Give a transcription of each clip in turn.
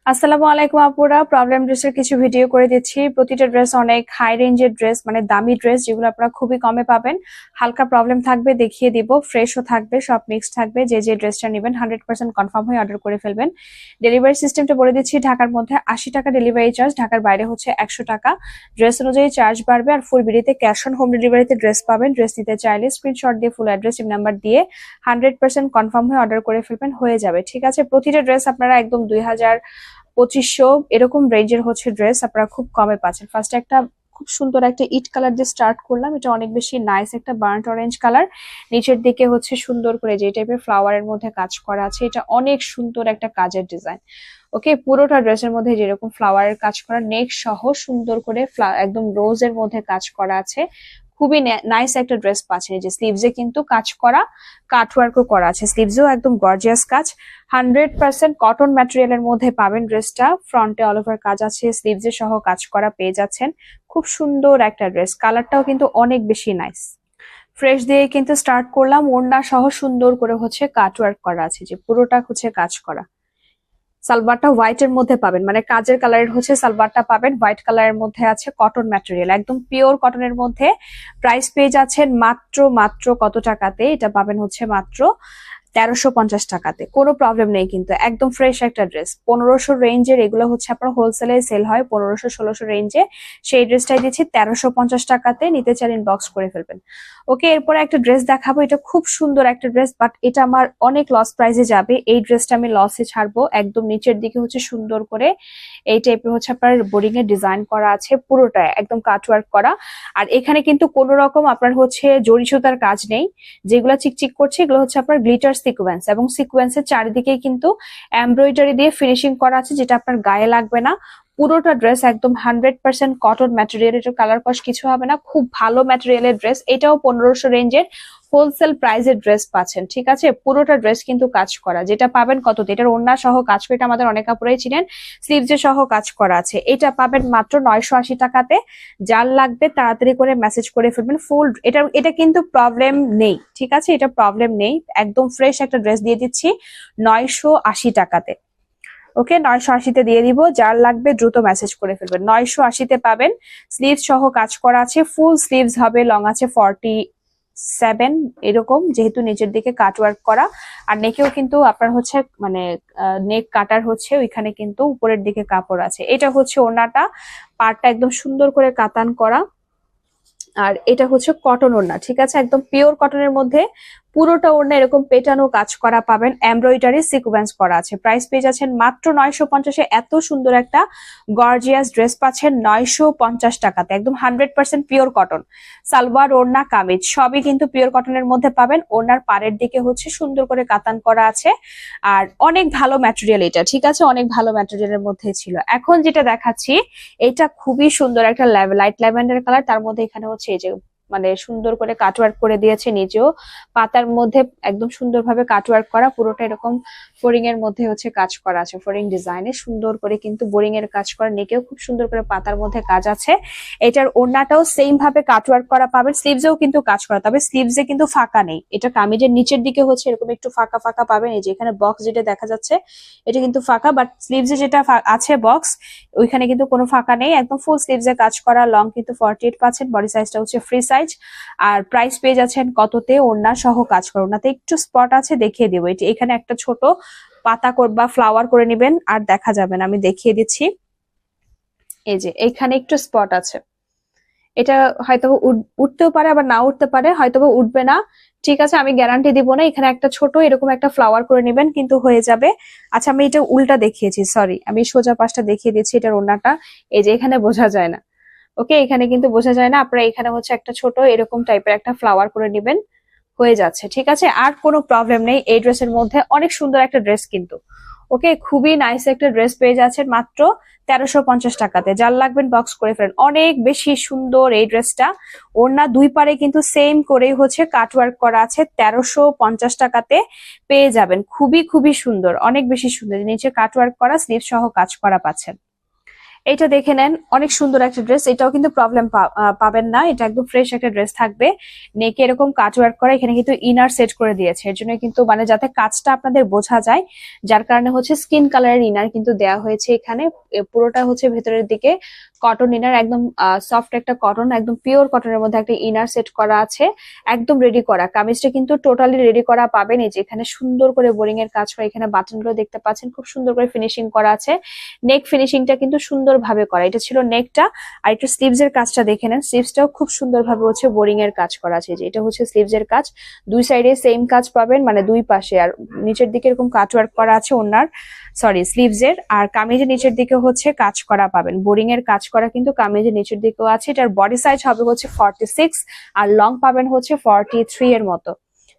আসসালামু আলাইকুম আপুরা, প্রবলেম ড্রেসের কিছু ভিডিও করে দিচ্ছি। প্রতিটা ড্রেস অনেক হাই রেঞ্জের ড্রেস, মানে দামি ড্রেস, যেগুলো আপনারা খুবই কমে পাবেন। হালকা প্রবলেম থাকবে, দেখিয়ে দিব। ফ্রেশও থাকবে, সব মিক্স থাকবে। যে ড্রেসটা নেবেন 100% কনফার্ম হয়ে অর্ডার করে ফেলবেন। ডেলিভারি সিস্টেমটা বলে দিচ্ছি। ঢাকার মধ্যে 80 টাকা ডেলিভারি চার্জ, ঢাকার বাইরে হচ্ছে 100 টাকা। ড্রেস অনুযায়ী চার্জ বাড়বে। আর ফুল বিডিতে ক্যাশ অন হোম ডেলিভারিতে ড্রেস পাবেন। ড্রেস নিতে চাইলে স্ক্রিনশট দিয়ে ফুল অ্যাড্রেস নাম্বার দিয়ে 100% কনফার্ম হয়ে অর্ডার করে ফেলবেন, হয়ে যাবে। ঠিক আছে, প্রতিটা ড্রেস আপনারা একদম 2000-2500 এরকম রেঞ্জের হচ্ছে ড্রেস আপনারা খুব কমে পাচ্ছেন। ফার্স্টে একটা খুব সুন্দর একটা ইট কালার দিয়ে স্টার্ট করলাম। এটা অনেক বেশি নাইস একটা বার্ন্ট অরেঞ্জ কালার। নিচের দিকে হচ্ছে সুন্দর করে যে টাইপের ফ্লাওয়ারের মধ্যে কাজ করা আছে, এটা অনেক সুন্দর একটা কাজের ডিজাইন। ওকে, পুরোটা ড্রেসের মধ্যে যেরকম ফ্লাওয়ারের কাজ করা, নেক সহ সুন্দর করে একদম রোজের মধ্যে কাজ করা আছে। খুবই নাইস একটা ড্রেস পাচ্ছেন। এই যে স্লিভসে কিন্তু কাজ করা, কাটওয়ার্কও করা আছে। স্লিভসেও একদম গর্জিয়াস কাজ। 100% কটন ম্যাটেরিয়ালের মধ্যে পাবেন ড্রেসটা। ফ্রন্টে অল ওভার কাজ আছে, স্লিভসে সহ কাজ করা পেয়ে যাচ্ছেন। খুব সুন্দর একটা ড্রেস, কালারটাও কিন্তু অনেক বেশি নাইস। ফ্রেশ দিয়ে কিন্তু স্টার্ট করলাম। ওড়না সহ সুন্দর করে হচ্ছে কাটওয়ার্ক করা আছে, যে পুরোটা হচ্ছে কাজ করা। সালভারটা হোয়াইট এর মধ্যে পাবেন, মানে কাজের কালারের হচ্ছে সালভারটা পাবেন। হোয়াইট কালারের মধ্যে আছে, কটন ম্যাটেরিয়াল, একদম পিওর কটনের মধ্যে। প্রাইস পেয়ে যাচ্ছেন মাত্র মাত্র কত টাকাতে? এটা পাবেন হচ্ছে মাত্র 1350 টাকাতে। কোনো প্রবলেম নেই কিন্তু, একদম ফ্রেশ একটা ড্রেস। 1500 রেঞ্জের এগুলো হচ্ছে আপনার হোলসেলে সেল হয় 1500-1600 রেঞ্জে। সেই ড্রেসটাই দিচ্ছি 1350 টাকাতে। নিতে চাইলে ইনবক্স করে ফেলবেন। ওকে, এরপরে একটা ড্রেস দেখাবো। এটা খুব সুন্দর একটা ড্রেস, বাট এটা আমার অনেক লস প্রাইসে যাবে। এই ড্রেসটা আমি লসে ছাড়বো। একদম নিচের দিকে হচ্ছে সুন্দর করে এই টাইপের হচ্ছে আপনার বোরিং এর ডিজাইন করা আছে, পুরোটা একদম কাটওয়ার্ক করা। আর এখানে কিন্তু কোনো রকম আপনার হচ্ছে জরি সুতার কাজ নেই। যেগুলো চিকচিক করছে এগুলো হচ্ছে আপনার গ্লিটার সিকোয়েন্স, এবং সিকোয়েন্সের চারিদিকে কিন্তু এমব্রয়ডারি দিয়ে ফিনিশিং করা আছে, যেটা আপনার গায়ে লাগবে না। পুরোটা ড্রেস একদম 100% কটন ম্যাটেরিয়াল, এটা কালার কস কিছু হবে না। খুব ভালো ম্যাটেরিয়ালের ড্রেস। এটাও 1500 রেঞ্জের হোলসেল প্রাইসের ড্রেস পাচ্ছেন। ঠিক আছে, পুরোটা ড্রেস কিন্তু কাজ করা। যেটা পাবেন কততে? এটার ওড়না সহ কাজ করে, এটা আমাদের অনেক কাপড়াই ছিলেন। স্লিভসে সহ কাজ করা আছে। এটা পাবেন মাত্র 980 টাকাতে। যার লাগবে তাড়াতাড়ি করে মেসেজ করে ফেলবেন। ফুল এটা কিন্তু প্রবলেম নেই। ঠিক আছে, এটা প্রবলেম নেই। একদম ফ্রেশ একটা ড্রেস দিয়ে দিচ্ছি 980 টাকাতে। ওকে, 980-তে দিয়ে দিব। যার লাগবে দ্রুত মেসেজ করে ফেলবেন। 980-তে পাবেন। স্লিভস সহ কাজ করা আছে, ফুল স্লিভস হবে। লং আছে 47 এরকম, যেহেতু নিচের দিকে কাটওয়ার্ক করা। আর নেকেও কিন্তু আপনার হচ্ছে মানে নেক কাটার হচ্ছে ওইখানে কিন্তু উপরের দিকে কাপড় আছে। এটা হচ্ছে ওড়নাটা, পাড়টা একদম সুন্দর করে কাতান করা। আর এটা হচ্ছে কটন ওড়না। ঠিক আছে, একদম পিওর কটনের মধ্যে পুরোটা ওড়না এরকম পেটানো কাজ করা পাবেন। এমব্রয়ডারি সিকোয়েন্স করা আছে। প্রাইস পেয়ে যাচ্ছেন মাত্র 950-এ। এত সুন্দর একটা গর্জিয়াস ড্রেস পাচ্ছেন 950 টাকাতে, একদম 100% পিওর কটন। সালোয়ার, ওড়না, কামিজ সবই কিন্তু পিওর কটনের মধ্যে পাবেন। ওড়নার পাড়ের দিকে হচ্ছে সুন্দর করে কাতান করা আছে। আর অনেক ভালো ম্যাটেরিয়াল এটা। ঠিক আছে, অনেক ভালো ম্যাটেরিয়ালের মধ্যে ছিল। এখন যেটা দেখাচ্ছি এটা খুবই সুন্দর একটা লাইট ল্যাভেন্ডার কালার। তার মধ্যে এখানে হচ্ছে এই যে মানে সুন্দর করে কাটওয়ার্ক করে দিয়েছে। নিচেও পাতার মধ্যে একদম সুন্দরভাবে কাটওয়ার্ক করা, পুরোটা এরকম ফোরিং এর মধ্যে হচ্ছে কাজ করা আছে। ফোরিং ডিজাইনে সুন্দর করে কিন্তু বোরিং এর কাজ করা। নেকেও খুব সুন্দর করে পাতার মধ্যে কাজ আছে। এটার ওড়নাটাও সেম ভাবে কাটওয়ার্ক করা পাবেন। স্লিভসেও কিন্তু কাজ করা, তবে স্লিভসে কিন্তু ফাঁকা নেই। এটা কামিজের নিচের দিকে হচ্ছে এরকম একটু ফাঁকা ফাঁকা পাবেন। এই যে এখানে বক্স যেটা দেখা যাচ্ছে এটা কিন্তু ফাঁকা, বাট স্লিভসে যেটা আছে বক্স, ওইখানে কিন্তু কোনো ফাঁকা নেই। একদম ফুল স্লিভসে কাজ করা। লং কিন্তু 48 পাচ্ছেন। বডি সাইজটা হচ্ছে ফ্রি সাইজ। আর প্রাইস পেয়ে যাচ্ছেন কততে? ওড়না সহ কাজ করা। ওড়নাতে একটু স্পট আছে, দেখিয়ে দেবো। এটি এখানে একটা ছোট পাতা বা ফ্লাওয়ার করে নেবেন, আর দেখা যাবে না। আমি দেখিয়ে দিচ্ছি। এই যে এখানে একটু স্পট আছে। এটা হয়তো উঠতেও পারে, আবার না উঠতে পারে, হয়তো উঠবে না। ঠিক আছে, আমি গ্যারান্টি দিব না। এখানে একটা ছোট এরকম একটা ফ্লাওয়ার করে নেবেন, কিন্তু হয়ে যাবে। আচ্ছা, আমি এটা উল্টা দেখিয়েছি, সরি। আমি সোজা পাশটা দেখিয়ে দিচ্ছি। এটার ওড়নাটা এই যে এখানে বোঝা যায় না। ওকে, এখানে কিন্তু বোঝা যায় না। আপনারা এখানে হচ্ছে একটা ছোট এরকম টাইপের একটা ফ্লাওয়ার করে নেবেন, হয়ে যাচ্ছে। ঠিক আছে, আর কোনো প্রবলেম নেই। এই ড্রেসের মধ্যে অনেক সুন্দর একটা ড্রেস কিন্তু। ওকে, খুবই নাইস একটা ড্রেস পেয়ে যাচ্ছেন মাত্র 1350 টাকাতে। যার লাগবেন বক্স করে ফেলেন। অনেক বেশি সুন্দর এই ড্রেসটা। ওড়না দুই পারে কিন্তু সেম করেই হচ্ছে কাটওয়ার্ক করা আছে। 1350 টাকাতে পেয়ে যাবেন। খুবই খুবই সুন্দর, অনেক বেশি সুন্দর। নিচে কাটওয়ার্ক করা, স্লিভ সহ কাজ করা পাচ্ছেন। এটা দেখে নেন, অনেক সুন্দর একটা ড্রেস। এটাও কিন্তু প্রবলেম পাবেন না, এটা একদম ফ্রেশ একটা ড্রেস থাকবে। নেকে এরকম কাজ ওয়ার্ক করা, এখানে কিন্তু ইনার সেট করে দিয়েছে, এর জন্য কিন্তু মানে যাতে কাজটা আপনাদের বোঝা যায়, যার কারণে হচ্ছে স্কিন কালারের ইনার কিন্তু দেয়া হয়েছে এখানে। পুরোটা হচ্ছে ভেতরের দিকে কটন ইনার, একদম সফট একটা কটন, একদম পিওর কটনের মধ্যে একটা ইনার সেট করা আছে, একদম রেডি করা। কামিজটা কিন্তু টোটালি রেডি করা পাবেন। এই যে এখানে সুন্দর করে বোরিং এর কাজ করা, এখানে বাটন গুলো দেখতে পাচ্ছেন খুব সুন্দর করে ফিনিশিং করা আছে। নেক ফিনিশিংটা কিন্তু সুন্দর ভাবে করা। এটা ছিল নেকটা, আর একটু স্লিভস এর কাজটা দেখে নেন। স্লিভসটাও খুব সুন্দর ভাবে হচ্ছে বোরিং এর কাজ করা আছে। যে এটা হচ্ছে স্লিভস এর কাজ, দুই সাইডে সেম কাজ পাবেন, মানে দুই পাশে। আর নিচের দিকে এরকম কাট ওয়ার্ক করা আছে ওনার, সরি স্লিভস এর। আর কামিজের নিচের দিকে হচ্ছে কাজ করা পাবেন, বোরিং এর কাজ করা কিন্তু কামিজের নিচের দিকেও আছে। এটার বডি সাইজ হবে হচ্ছে 46, আর লং পাবেন হচ্ছে 43 এর মতো,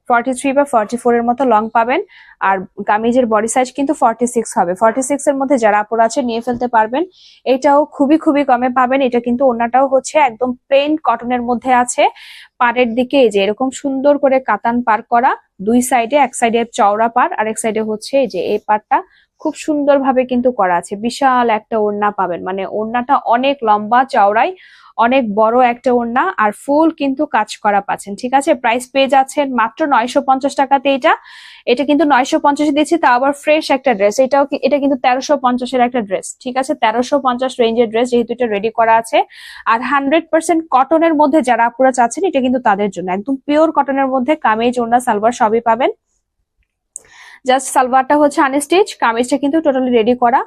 43 বা 44 এর মতো লং পাবেন। আর কামিজের বডি সাইজ কিন্তু 46 হবে। 46 এর মধ্যে যারা আপুরা আছে নিয়ে ফেলতে পারবেন। এটাও খুবই খুবই কমে পাবেন। এটা কিন্তু ওড়নাটাও হচ্ছে একদম প্লেন কটনের মধ্যে আছে। পাড়ের দিকে এই যে এরকম সুন্দর করে কাতান পার করা, দুই সাইডে, এক সাইডে চওড়া পার, আরেক সাইডে হচ্ছে এই যে এই পাড়টা খুব সুন্দর ভাবে কিন্তু করা আছে। বিশাল একটা ওড়না পাবেন, মানে ওড়নাটা অনেক লম্বা চওড়াই, অনেক বড় একটা ওড়না, আর ফুল কিন্তু কাজ করা পাচ্ছেন। ঠিক আছে, প্রাইস পেয়ে যাচ্ছেন মাত্র 950 টাকাতে। এটা কিন্তু 950 দিচ্ছি, তা আবার ফ্রেশ একটা ড্রেস। এটা কিন্তু 1350 এর একটা ড্রেস। ঠিক আছে, 1350 রেঞ্জের ড্রেস, যেহেতু এটা রেডি করা আছে। আর 100% কটনের মধ্যে যারা আপুরা চাচ্ছেন, এটা কিন্তু তাদের জন্য একদম পিওর কটনের মধ্যে কামিজ ওড়না সালোয়ার সবই পাবেন। জাস্ট সালোয়ারটা হচ্ছে আনস্টিচ, কামিজটা কিন্তু টোটালি রেডি করা।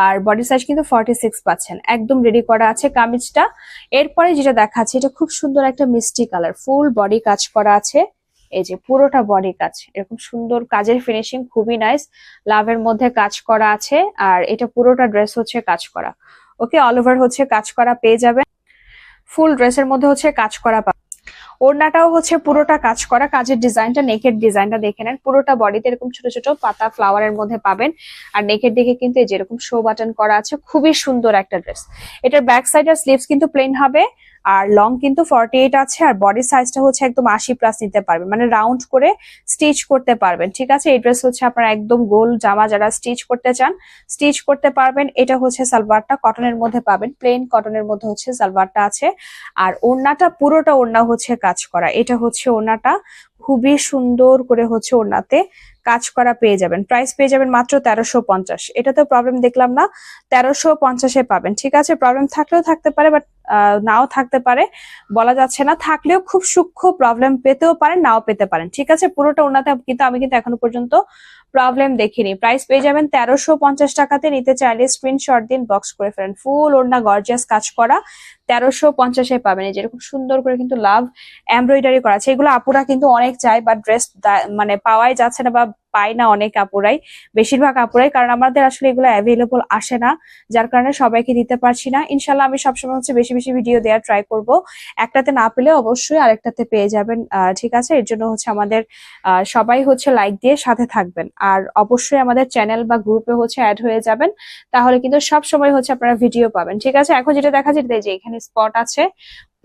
আর বডি সাইজ কিন্তু 46 পাচ্ছেন, একদম রেডি করা আছে কামিজটা। এরপরে যেটা দেখাচ্ছে, এটা খুব সুন্দর একটা মিষ্টি কালার, ফুল বডি কাজ করা আছে। এই যে পুরোটা বডি কাজ, এরকম সুন্দর কাজের ফিনিশিং, খুবই নাইস। লাভের মধ্যে কাজ করা আছে, আর এটা পুরোটা ড্রেস হচ্ছে কাজ করা। ওকে, অল ওভার হচ্ছে কাজ করা পেয়ে যাবেন। ফুল ড্রেসের মধ্যে হচ্ছে কাজ করা। ওড়নাটাও হচ্ছে পুরোটা কাজ করা। কাজের ডিজাইনটা, নেকের ডিজাইনটা দেখে নেন। পুরোটা বডিতে এরকম ছোট ছোট পাতা ফ্লাওয়ারের মধ্যে পাবেন। আর নেকের দিকে কিন্তু এই যেরকম শো বাটন করা আছে, খুবই সুন্দর একটা ড্রেস। এটার ব্যাক সাইড আর স্লিভস কিন্তু প্লেন হবে, আর লং কিন্তু 48 আছে। আর বডি সাইজটা হচ্ছে একদম 80+ নিতে পারবেন, মানে রাউন্ড করে স্টিচ করতে পারবেন। ঠিক আছে, এই ড্রেস হচ্ছে আপনারা একদম গোল জামা যারা স্টিচ করতে চান, স্টিচ করতে পারবেন। এটা হচ্ছে সালোয়ারটা কটনের মধ্যে পাবেন, প্লেন কটনের মধ্যে হচ্ছে সালোয়ারটা আছে। আর ওড়নাটা, পুরোটা ওড়না হচ্ছে কাজ করা। এটা হচ্ছে ওড়নাটা, খুবই সুন্দর করে হচ্ছে ওড়নাতে কাজ করা পেয়ে যাবেন। প্রাইস পেয়ে যাবেন মাত্র 1350। এটা তো প্রবলেম দেখলাম না, 1350-এ পাবেন। ঠিক আছে, প্রবলেম থাকলেও থাকতে পারে, বাট নাও থাকতে পারে, বলা যাচ্ছে না। থাকলেও খুব সূক্ষ্ম প্রবলেম পেতেও পারেন, নাও পেতে পারেন। ঠিক আছে, পুরোটা ওড়নাতে কিন্তু আমি কিন্তু এখনো পর্যন্ত প্রবলেম দেখিনি। প্রাইস পেয়ে যাবেন 1350 টাকাতে। নিতে চাইলে স্ক্রিনশট দিন, বক্স করে ফেলেন। ফুল ওড়না গর্জিয়াস কাজ করা, 1350-এ পাবেন। এই যেরকম সুন্দর করে কিন্তু লাভ এমব্রয়ডারি করা আছে। এগুলো আপুরা কিন্তু অনেক চায়, বা ড্রেস মানে পাওয়াই যাচ্ছে না, বা পাই না অনেক আপুরাই, বেশিরভাগ আপুরাই, কারণ আমাদের আসলে এগুলো অ্যাভেলেবল আসে না, যার কারণে সবাইকে দিতে পারছি না। ইনশাল্লাহ আমি সবসময় হচ্ছে বেশি বেশি ভিডিও দেওয়ার ট্রাই করব। একটাতে না পেলে অবশ্যই আরেকটাতে পেয়ে যাবেন। ঠিক আছে, এর জন্য হচ্ছে আমাদের সবাই হচ্ছে লাইক দিয়ে সাথে থাকবেন, আর অবশ্যই আমাদের চ্যানেল বা গ্রুপে হচ্ছে অ্যাড হয়ে যাবেন, তাহলে কিন্তু সব সময় হচ্ছে আপনারা ভিডিও পাবেন। ঠিক আছে, এখন যেটা দেখা যেতে, যে এখানে স্পট আছে,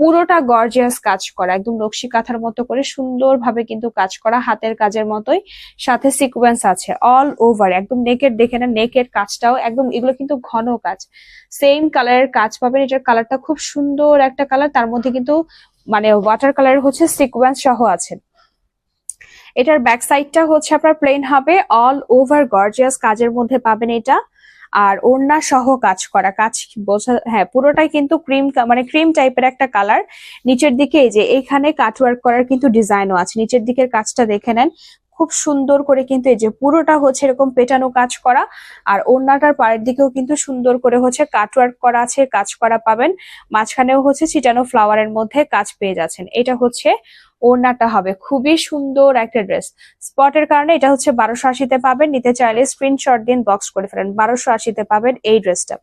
পুরোটা গর্জিয়াস কাজ করা, একদম নকশি কাঁথার মতো করে সুন্দর ভাবে কিন্তু কাজ করা, হাতের কাজের মতোই, সাথে সিকোয়েন্স আছে অল ওভার। একদম নেকের দেখে না, নেকের কাজটাও একদম, এগুলো কিন্তু ঘন কাজ, সেম কালারের কাজ পাবেন। এটার কালারটা খুব সুন্দর একটা কালার, তার মধ্যে কিন্তু মানে ওয়াটার কালার হচ্ছে সিকোয়েন্স সহ আছে। এটার ব্যাক সাইডটা হচ্ছে আপনার প্লেন হবে, অল ওভার গর্জিয়াস কাজের মধ্যে পাবেন এটা। আর ওড়না সহ কাজ করা, কাজ বোঝা, হ্যাঁ পুরোটাই কিন্তু ক্রিম, মানে ক্রিম টাইপের একটা কালার। নিচের দিকে এই যে এইখানে কাটওয়ার্ক করার কিন্তু ডিজাইনও আছে, নিচের দিকের কাজটা দেখে নেন, খুব সুন্দর করে কিন্তু এই যে পুরোটা হচ্ছে এরকম পেটানো কাজ করা। আর ওড়নাটার পাড়ের দিকেও কিন্তু সুন্দর করে হচ্ছে কাটওয়ার্ক করা আছে, কাজ করা পাবেন। মাঝখানেও হচ্ছে ছিটানো ফ্লাওয়ারের মধ্যে কাজ পেয়ে যাচ্ছেন। এটা হচ্ছে ওড়নাটা হবে, খুবই সুন্দর একটা ড্রেস। স্পটের কারণে এটা হচ্ছে 1280-তে পাবেন। নিতে চাইলে স্ক্রিনশট দিন, বক্স করে ফেলেন। 1280-তে পাবেন এই ড্রেসটা।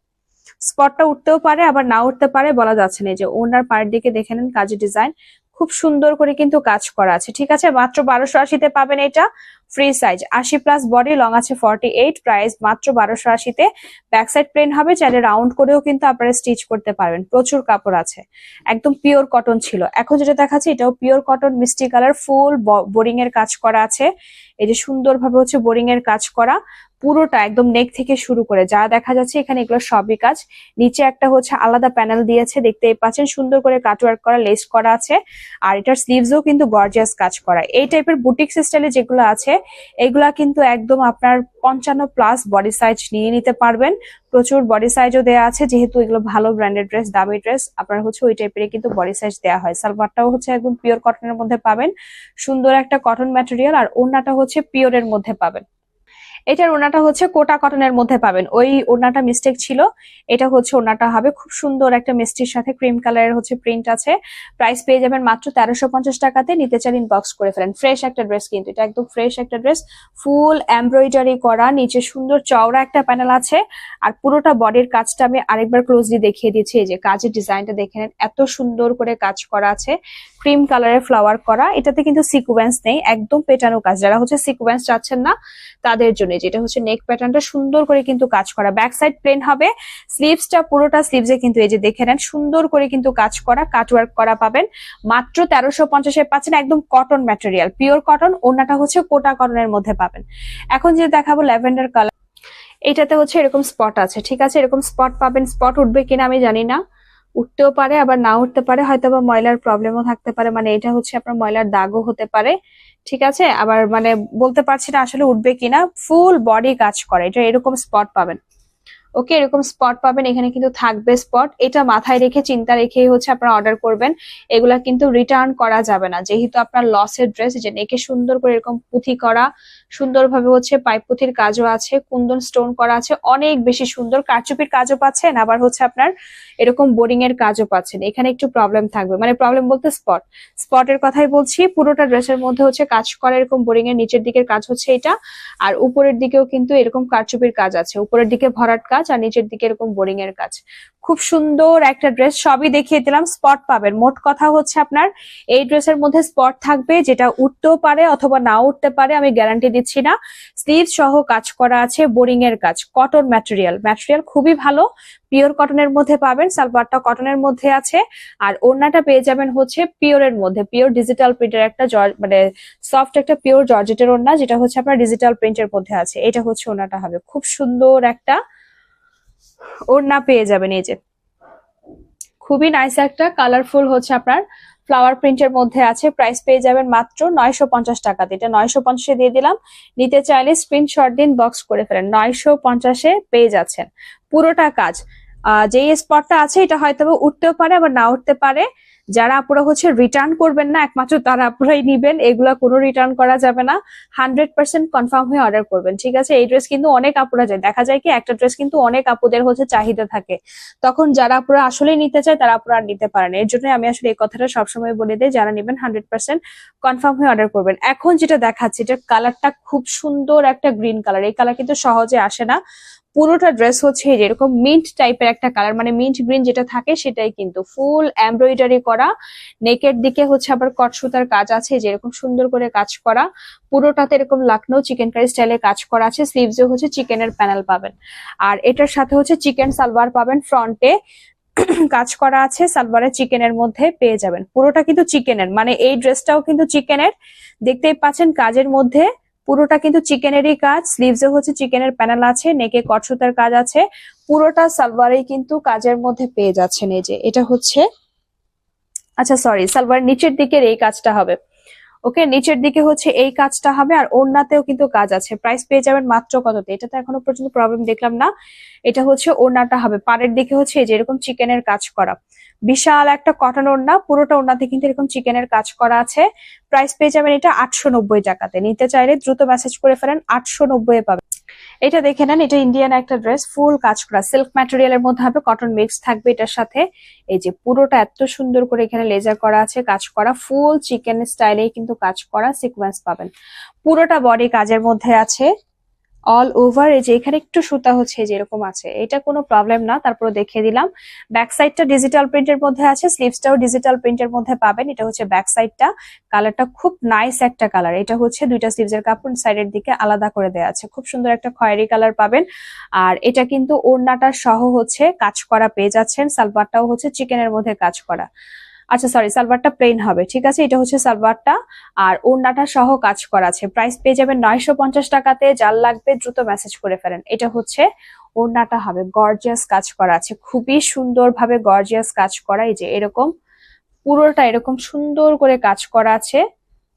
স্পটটা উঠতেও পারে, আবার না উঠতে পারে, বলা যাচ্ছে না। এই যে ওড়নার পাড়ের দিকে দেখে নেন, কাজের ডিজাইন খুব সুন্দর করে কিন্তু কাজ করা আছে। ঠিক আছে, মাত্র 1280-তে পাবেন এটা। ফ্রি সাইজ 80+ বডি, লং আছে 48, প্রাইস মাত্র 1280-তে। ব্যাক সাইড প্লেন হবে, চাইলে রাউন্ড করেও কিন্তু আপনারা স্টিচ করতে পারবেন। প্রচুর কাপড় আছে, একদম পিওর কটন ছিল। এখন যেটা দেখাচ্ছি এটাও পিওর কটন, মিষ্টি কালার, ফুল বোরিং এর কাজ করা আছে। এই যে সুন্দরভাবে হচ্ছে বোরিং এর কাজ করা, পুরোটা একদম নেক থেকে শুরু করে যা দেখা যাচ্ছে এখানে এগুলো সবই কাজ। নিচে একটা হচ্ছে আলাদা প্যানেল দিয়েছে, দেখতেই পাচ্ছেন, সুন্দর করে কাটওয়ার্ক করা, লেস করা আছে। আর এটার স্লিভসও কিন্তু গর্জিয়াস কাজ করা। এই টাইপের বুটিক স্টাইলে যেগুলো আছে এগুলা কিন্তু একদম আপনার 55+ বডি সাইজ নিয়ে নিতে পারবেন। প্রচুর বডি সাইজও দেওয়া আছে, যেহেতু এগুলো ভালো ব্র্যান্ডেড ড্রেস, দামি ড্রেস, আপনার হচ্ছে ওই টাইপের কিন্তু বডি সাইজ দেওয়া হয়। সালোয়ারটাও হচ্ছে একদম পিওর কটনের মধ্যে পাবেন, সুন্দর একটা কটন ম্যাটেরিয়াল। আর ওড়নাটা হচ্ছে পিওরের মধ্যে পাবেন। এটার ওড়নাটা হচ্ছে কোটা কটনের মধ্যে পাবেন, ওই ওড়নাটা মিস্টেক ছিল, এটা হচ্ছে ওড়নাটা হবে। খুব সুন্দর একটা মিষ্টির সাথে ক্রিম কালারের হচ্ছে প্রিন্ট আছে। প্রাইস পেয়ে যাবেন মাত্র 1350 টাকাতে। নিতে চাইলে ইনবক্স করে ফেলেন। ফ্রেশ একটা ড্রেস, কিন্তু এটা একদম ফ্রেশ একটা ড্রেস, ফুল এমব্রয়ডারি করা, নিচে সুন্দর চওড়া একটা প্যানেল আছে। আর পুরোটা বডির কাজটা আমি আরেকবার ক্লোজলি দেখিয়ে দিচ্ছি। এই যে কাজের ডিজাইনটা দেখে নেন, এত সুন্দর করে কাজ করা আছে, ক্রিম কালারের ফ্লাওয়ার করা। এটাতে কিন্তু সিকোয়েন্স নেই, একদম পেটানো কাজ। যারা হচ্ছে সিকোয়েন্স চাচ্ছেন না তাদের জন্য, যেটা হচ্ছে নেক প্যাটার্নটা সুন্দর করে কিন্তু কাজ করা। ব্যাক সাইড প্লেন হবে, স্লিভসটা পুরোটা স্লিভসে কিন্তু এই যে দেখে নেন সুন্দর করে কিন্তু কাজ করা, কাটওয়ার্ক করা পাবেন। মাত্র 1350-এ পাচ্ছেন, একদম কটন ম্যাটেরিয়াল, পিওর কটন। ওড়নাটা হচ্ছে কোটা কটনের মধ্যে পাবেন। এখন যে দেখাবো ল্যাভেন্ডার কালার, এটাতে হচ্ছে এরকম স্পট আছে, ঠিক আছে, এরকম স্পট পাবেন। স্পট উঠবে কিনা আমি জানি না, উঠতেও পারে আবার না উঠতে পারে, হয়তো বা ময়লার প্রবলেমও থাকতে পারে, মানে এটা হচ্ছে আপনার ময়লার দাগও হতে পারে, ঠিক আছে। আবার মানে বলতে পারছি না আসলে উঠবে কিনা। ফুল বডি কাজ করে, এটা এরকম স্পট পাবেন। ওকে, এরকম স্পট পাবেন, এখানে কিন্তু থাকবে স্পট। এটা মাথায় রেখে, চিন্তা রেখেই হচ্ছে আপনারা অর্ডার করবেন। এগুলা কিন্তু রিটার্ন করা যাবে না, যেহেতু আপনার লসের ড্রেস। যে নেকে সুন্দর করে এরকম পুঁথি করা, সুন্দরভাবে হচ্ছে পাইপ পুঁথির কাজও আছে, কুন্দন স্টোন করা আছে, অনেক বেশি সুন্দর। কারচুপির কাজও পাচ্ছেন, আবার হচ্ছে আপনার এরকম বোরিং এর কাজও পাচ্ছেন। এখানে একটু প্রবলেম থাকবে, মানে প্রবলেম বলতে স্পটের কথাই বলছি। পুরোটা ড্রেসের মধ্যে হচ্ছে কাজ করা, এরকম বোরিং এর নিচের দিকের কাজ হচ্ছে এটা। আর উপরের দিকেও কিন্তু এরকম কারচুপির কাজ আছে, উপরের দিকে ভরাট কাজ আর নিচের দিকে এরকম বোরিং এর কাজ। খুব সুন্দর একটা ড্রেস, সবই দেখিয়ে দিলাম। স্পট পাবেন, মোট কথা হচ্ছে আপনার এই ড্রেসের মধ্যে স্পট থাকবে, যেটা উঠতেও পারে অথবা না উঠতে পারে, আমি গ্যারান্টি দিচ্ছি না। স্লিভ সহ কাজ করা আছে, বোরিং এর কাজ, কটন ম্যাটেরিয়াল, ম্যাটেরিয়াল খুবই ভালো, পিওর কটনের মধ্যে পাবেন। সালোয়ারটা কটনের মধ্যে আছে, আর ওড়নাটা পেয়ে যাবেন হচ্ছে পিওরের মধ্যে, পিওর ডিজিটাল প্রিন্টের একটা মানে সফট একটা পিওর জর্জেটের ওড়না, যেটা হচ্ছে আপনার ডিজিটাল প্রিন্টের মধ্যে আছে। এটা হচ্ছে ওড়নাটা হবে, খুব সুন্দর একটা ওড়না পেয়ে যাবেন। এই যে খুবই নাইস একটা কালারফুল হচ্ছে আপনার ফ্লাওয়ার প্রিন্টের মধ্যে আছে। প্রাইস পেয়ে যাবেন মাত্র 950 টাকাতে। এটা 950-এ দিয়ে দিলাম। নিতে চাইলে স্ক্রিনশট দিন, বক্স করে ফেলেন। 950-এ পেয়ে যাচ্ছেন, পুরোটা কাজ। যে স্পটটা আছে এটা হয়তো উঠতেও পারে আবার না উঠতে পারে। যারা আপুরা হচ্ছে রিটার্ন করবেন না, একমাত্র তারা আপুরাই নিবেন, এগুলা কোনো রিটার্ন করা যাবে না। 100% কনফার্ম হয়ে অর্ডার করবেন, ঠিক আছে। এই ড্রেস কিন্তু অনেক আপুরা যায়, দেখা যায় কি একটা ড্রেস কিন্তু অনেক আপুদের হচ্ছে চাহিদা থাকে, তখন যারা আপুরা আসলেই নিতে চায় তারা আপুরা আর নিতে পারেন। এর জন্য আমি আসলে এই কথাটা সবসময় বলে দিই, যারা নিবেন 100% কনফার্ম হয়ে অর্ডার করবেন। এখন যেটা দেখাচ্ছি, এটার কালারটা খুব সুন্দর একটা গ্রিন কালার, এই কালার কিন্তু সহজে আসে না। পুরোটা ড্রেস হচ্ছে এরকম মিন্ট টাইপের একটা কালার, মানে মিন্ট গ্রিন যেটা থাকে সেটাই, কিন্তু ফুল এমব্রয়ডারি করা। নেকের দিকে হচ্ছে আবার কট সুতার কাজ আছে, যেরকম সুন্দর করে কাজ করা। পুরোটাতে এরকম লাকনো চিকেন কারি স্টাইলে কাজ করা আছে। স্লিভসে হচ্ছে চিকেনের প্যানেল পাবেন। আর এটার সাথে হচ্ছে চিকেন সালোয়ার পাবেন, ফ্রন্টে কাজ করা আছে, সালোয়ারে চিকেনের মধ্যে পেয়ে যাবেন। পুরোটা কিন্তু চিকেনের, মানে এই ড্রেসটাও কিন্তু চিকেনের, দেখতেই পাচ্ছেন কাজের মধ্যে পুরোটা কিন্তু চিকেনেরই কাজ। স্লিভসে হচ্ছে চিকেনের প্যানেল আছে, নেকে কট সুতার কাজ আছে, পুরোটা সালোয়ারেই কিন্তু কাজের মধ্যে পেয়ে যাচ্ছেন। এই যে এটা হচ্ছে, আচ্ছা সরি, সালোয়ার নিচের দিকের এই কাজটা হবে। ওকে, নিচের দিকে হচ্ছে এই কাজটা হবে, আর ওড়নাতেও কিন্তু কাজ আছে। প্রাইস পেয়ে যাবেন মাত্র কততে? এটা তো এখনো পর্যন্ত প্রবলেম দেখলাম না। এটা হচ্ছে ওড়নাটা হবে, পাড়ের দিকে হচ্ছে এই যে এরকম চিকেনের কাজ করা, বিশাল একটা কটন ওড়না, পুরোটা ওড়নাতে কিন্তু এরকম চিকেনের কাজ করা আছে। প্রাইস পেয়ে যাবেন এটা 890 টাকাতে। নিতে চাইলে দ্রুত মেসেজ করে ফেলেন, 890-এ পাবেন। এটা দেখে নেন, এটা ইন্ডিয়ান একটা ড্রেস, ফুল কাজ করা, সিল্ক ম্যাটেরিয়ালের মধ্যে হবে, কটন মিক্স থাকবে এটার সাথে। এই যে পুরোটা এত সুন্দর করে এখানে লেজার করা আছে, কাজ করা, ফুল চিকেন স্টাইলেই কিন্তু কাজ করা, সিকোয়েন্স পাবেন। পুরোটা বডি কাজের মধ্যে আছে। অল ওভার এই যে এখানে একটু সুতা হচ্ছে যে এরকম আছে, এটা কোনো প্রবলেম না, তারপর দেখিয়ে দিলাম। ব্যাক সাইডটা ডিজিটাল প্রিন্টের মধ্যে আছে, স্লিভসটাও ডিজিটাল প্রিন্টের মধ্যে পাবেন। এটা হচ্ছে ব্যাক সাইডটা, কালারটা খুব নাইস একটা কালার। এটা হচ্ছে দুইটা স্লিভসের কাপড় সাইডের দিকে আলাদা করে দেওয়া আছে, খুব সুন্দর একটা খয়েরি কালার পাবেন। আর এটা কিন্তু ওড়নাটা সহ হচ্ছে কাজ করা পেয়ে যাচ্ছেন, সালোয়ারটাও হচ্ছে চিকেনের মধ্যে কাজ করা। আচ্ছা সরি, সালোয়ারটা প্লেন হবে, ঠিক আছে। এটা হচ্ছে সালোয়ারটা, আর ওড়নাটা সহ কাজ করা আছে। প্রাইস পেয়ে যাবেন 950 টাকাতে। যার লাগবে দ্রুত মেসেজ করে ফেলেন। এটা হচ্ছে ওড়নাটা হবে, গর্জিয়াস কাজ করা আছে, খুবই সুন্দর ভাবে গর্জিয়াস কাজ করা। এই যে এরকম পুরোটা এরকম সুন্দর করে কাজ করা আছে।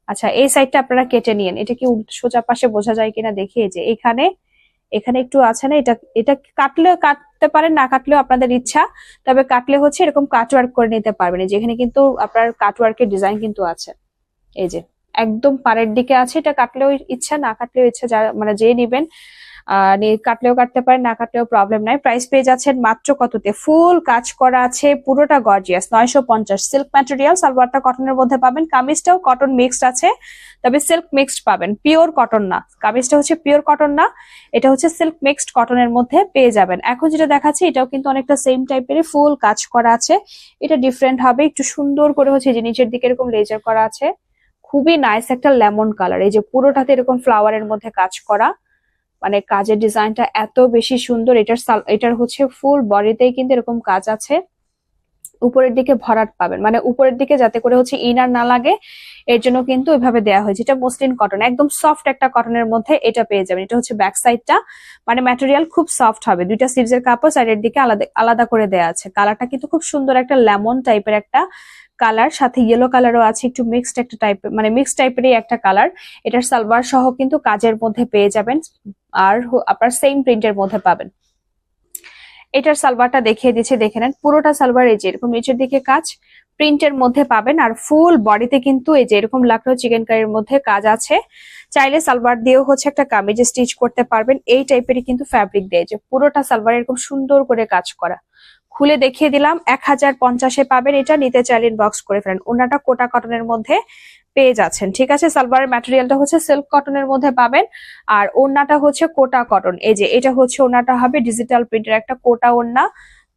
আচ্ছা এই সাইডটা আপনারা কেটে নিন, এটা কি সোজা পাশে বোঝা যায় কিনা দেখি। এই যে এখানে এখানে একটু আছে না, এটা এটা কাটলে কাটতে পারেন, না কাটলেও আপনাদের ইচ্ছা। তবে কাটলে হচ্ছে এরকম কাটওয়ার্ক করে নিতে পারবেন। এই যে এখানে কিন্তু আপনার কাটওয়ার্কের ডিজাইন কিন্তু আছে, এই যে একদম পাড়ের দিকে আছে। এটা কাটলেও ইচ্ছা, না কাটলেও ইচ্ছা, যা মানে যে নিবেন কাটলেও কাটতে পারেন, না কাটলেও প্রবলেম নাই। প্রাইস পেয়ে যাচ্ছেন মাত্র কততে, ফুল কাজ করা আছে, পুরোটা গর্জিয়াস, 950। সিল্ক ম্যাটেরিয়াল, সালোয়ারটা কটনের মধ্যে পাবেন, কামিজটাও কটন মিক্সড আছে, তবে সিল্ক মিক্সড পাবেন, পিওর কটন না। কামিজটা হচ্ছে পিওর কটন না, এটা হচ্ছে সিল্ক মিক্সড কটনের মধ্যে পেয়ে যাবেন। এখন যেটা দেখাচ্ছি এটাও কিন্তু অনেকটা সেম টাইপের, ফুল কাজ করা আছে। এটা ডিফারেন্ট হবে, একটু সুন্দর করে হচ্ছে যে নিচের দিকে এরকম লেজার করা আছে, খুবই নাইস একটা লেমন কালার। এই যে পুরোটাতে এরকম ফ্লাওয়ারের মধ্যে কাজ করা, মানে কাজের ডিজাইনটা এত বেশি সুন্দর। এটার হচ্ছে ফুল বডিতেই কিন্তু এরকম কাজ আছে। উপরের দিকে ভরাট পাবেন, মানে উপরের দিকে যাতে করে হচ্ছে ইনার না লাগে, এর জন্য কিন্তু ওইভাবে দেওয়া হয়েছে। এটা মসলিন কটন, একদম সফট একটা কটনের মধ্যে এটা পেয়ে যাবেন। এটা হচ্ছে ব্যাক সাইডটা, মানে ম্যাটেরিয়াল খুব সফট হবে। দুইটা স্লিভসের কাপড় সাইডের দিকে আলাদা আলাদা করে দেওয়া আছে। কালারটা কিন্তু খুব সুন্দর একটা লেমন টাইপের একটা কালার, সাথে ইয়েলো কালারও আছে, একটু মিক্সড একটা টাইপের, মানে মিক্সড টাইপেরই একটা কালার। এটার সালোয়ার সহ কিন্তু কাজের মধ্যে পেয়ে যাবেন, আর আপনার সেম প্রিন্টের মধ্যে পাবেন। এটার সালোয়ারটা দেখিয়ে দিচ্ছে, দেখে নেন। পুরোটা সালোয়ার এই যে এরকম নিচের দিকে কাজ প্রিন্টের মধ্যে পাবেন, আর ফুল বডিতে কিন্তু এই যে এরকম লাখনৌ চিকেন কারির মধ্যে কাজ আছে। চাইলে সালোয়ার দিয়েও হচ্ছে একটা কামিজ স্টিচ করতে পারবেন, এই টাইপেরই কিন্তু ফ্যাব্রিক দিয়ে। যে পুরোটা সালোয়ার এরকম সুন্দর করে কাজ করা, খুলে দেখিয়ে দিলাম। 1050-এ পাবেন। এটা নিতে চাইলে ইনবক্স করে ফেলেন। ওনাটা কোটা কটনের মধ্যে পেয়ে যাচ্ছেন, ঠিক আছে। সালোয়ারের ম্যাটেরিয়ালটা হচ্ছে সিল্ক কটনের মধ্যে পাবেন, আর ওড়নাটা হচ্ছে কোটা কটন। এই যে এটা হচ্ছে ওড়নাটা হবে ডিজিটাল প্রিন্টের একটা কোটা ওড়না,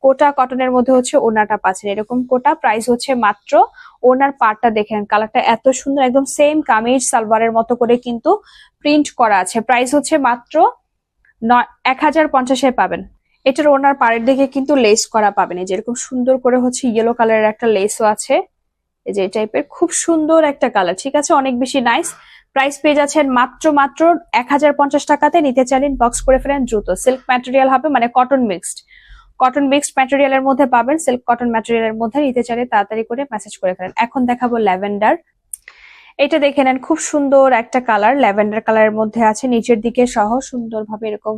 কোটা কটনের মধ্যে হচ্ছে ওড়নাটা পাচ্ছেন এরকম কোটা। প্রাইস হচ্ছে মাত্র, ওড়নার পার্টটা দেখেন, কালারটা এত সুন্দর, একদম সেম কামিজ সালোয়ারের মতো করে কিন্তু প্রিন্ট করা আছে। প্রাইস হচ্ছে মাত্র 1050-এ পাবেন। এটার ওড়নার পাড়ের দিকে কিন্তু লেস করা পাবেন, এই যে এরকম সুন্দর করে হচ্ছে ইয়েলো কালারের একটা লেসও আছে। এই যে এই টাইপের খুব সুন্দর একটা কালার, ঠিক আছে, অনেক বেশি নাইস। প্রাইস পেয়ে যাচ্ছেন মাত্র মাত্র 1050 টাকাতে। নিতে চাইলেন বক্স করে ফেলেন দ্রুত। সিল্ক ম্যাটেরিয়াল হবে, মানে কটন মিক্সড, কটন মিক্সড ম্যাটেরিয়ালের মধ্যে পাবেন, সিল্ক কটন ম্যাটেরিয়ালের মধ্যে। নিতে চাইলে তাড়াতাড়ি করে মেসেজ করে ফেলেন। এখন দেখাবো ল্যাভেন্ডার। এটা দেখে নেন, খুব সুন্দর একটা কালার, ল্যাভেন্ডার কালারের মধ্যে আছে। নিচের দিকে সহ সুন্দরভাবে এরকম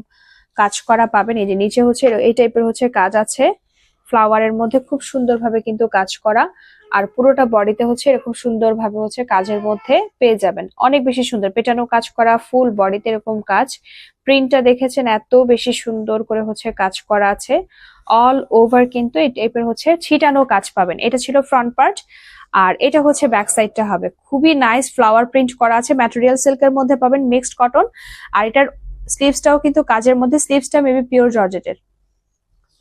কাজ করা পাবেন। এই যে নিচে হচ্ছে এই টাইপের হচ্ছে কাজ আছে, ফ্লাওয়ারের মধ্যে খুব সুন্দরভাবে কিন্তু কাজ করা, আর পুরোটা বডিতে হচ্ছে এরকম সুন্দরভাবে হচ্ছে কাজের মধ্যে পেয়ে যাবেন। অনেক বেশি সুন্দর পেটানো কাজ করা, ফুল বডিতে এরকম কাজ। প্রিন্টটা দেখেছেন এত বেশি সুন্দর করে হচ্ছে কাজ করা আছে। অল ওভার কিন্তু এই টাইপের হচ্ছে ছিটানো কাজ পাবেন। এটা ছিল ফ্রন্ট পার্ট, আর এটা হচ্ছে ব্যাক সাইডটা হবে। খুবই নাইস ফ্লাওয়ার প্রিন্ট করা আছে, ম্যাটেরিয়াল সিল্কের মধ্যে পাবেন, মিক্সড কটন। আর এটার স্লিভসটাও কিন্তু কাজের মধ্যে, স্লিভসটা মেবি পিওর জর্জেটের।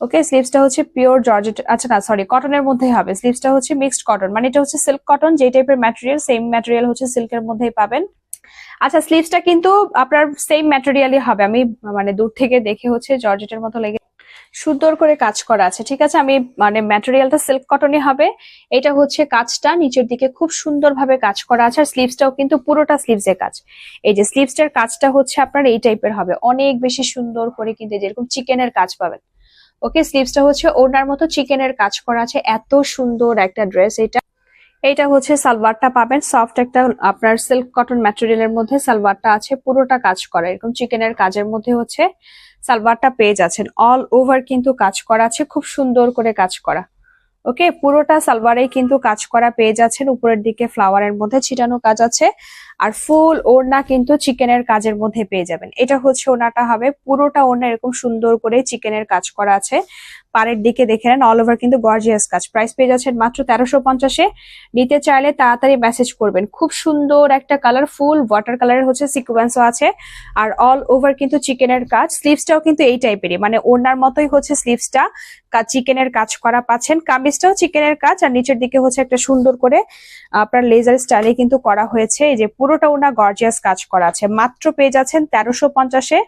ওকে, স্লিভসটা হচ্ছে পিওর জর্জেট, আচ্ছা না সরি, কটনের মধ্যে হবে। স্লিভসটা হচ্ছে মিক্সড কটন, মানে এটা হচ্ছে সিল্ক কটন, যে টাইপের ম্যাটেরিয়াল সেম ম্যাটেরিয়াল হচ্ছে সিল্কের মধ্যেই পাবেন। আচ্ছা স্লিভসটা কিন্তু আপনার সেম ম্যাটেরিয়ালই হবে। আমি মানে দূর থেকে দেখে হচ্ছে জর্জেটের মতো লেগে সুন্দর করে কাজ করা আছে, ঠিক আছে। আমি মানে ম্যাটেরিয়ালটা সিল্ক কটনই হবে। এটা হচ্ছে কাজটা নিচের দিকে খুব সুন্দরভাবে কাজ করা আছে, আর স্লিভসটাও কিন্তু পুরোটা স্লিভসে কাজ। এই যে স্লিভসটার কাজটা হচ্ছে আপনার এই টাইপের হবে, অনেক বেশি সুন্দর করে কিন্তু যেরকম চিকেনের কাজ পাবেন। ওকে, স্লিভসটা হচ্ছে ওড়নার মতো চিকেনের কাজ করা আছে। এত সুন্দর একটা ড্রেস এটা। এইটা হচ্ছে সালোয়ারটা পাবেন, সফট একটা আপনার সিল্ক কটন ম্যাটেরিয়ালের মধ্যে সালোয়ারটা আছে, পুরোটা কাজ করা এরকম চিকেনের কাজের মধ্যে হচ্ছে সালোয়ারটা পেয়ে যাচ্ছেন। অল ওভার কিন্তু কাজ করা আছে, খুব সুন্দর করে কাজ করা। ওকে, পুরোটা সালোয়ারেই কিন্তু কাজ করা পেয়ে যাচ্ছেন, উপরের দিকে ফ্লাওয়ারের মধ্যে ছিটানো কাজ আছে। আর ফুল ওড়না কিন্তু চিকেনের কাজের মধ্যে পেয়ে যাবেন। এটা হচ্ছে ওড়নাটা হবে, পুরোটা ওড়না এরকম সুন্দর করে চিকেনের কাজ করা আছে। পাড়ের দিকে দেখে নেন, অল ওভার কিন্তু গর্জিয়াস কাজ। প্রাইস পেয়ে যাচ্ছেন মাত্র 1350-এ। নিতে চাইলে তাড়াতাড়ি মেসেজ করবেন। খুব সুন্দর একটা কালার, ফুল ওয়াটার কালারের হচ্ছে সিকোয়েন্সও আছে। আর অল ওভার কিন্তু চিকেনের কাজ। স্লিভসটাও কিন্তু এই টাইপেরই, মানে ওড়নার মতোই হচ্ছে স্লিভসটা চিকেনের কাজ করা পাচ্ছেন। কামিজটাও চিকেনের কাজ, আর নিচের দিকে হচ্ছে একটা সুন্দর করে আপনার লেজার স্টাইলে কিন্তু করা হয়েছে। এই যে পুরোটা ওড়না গর্জিয়াস কাজ করা আছে। মাত্র পেয়ে যাচ্ছেন 1350-এ।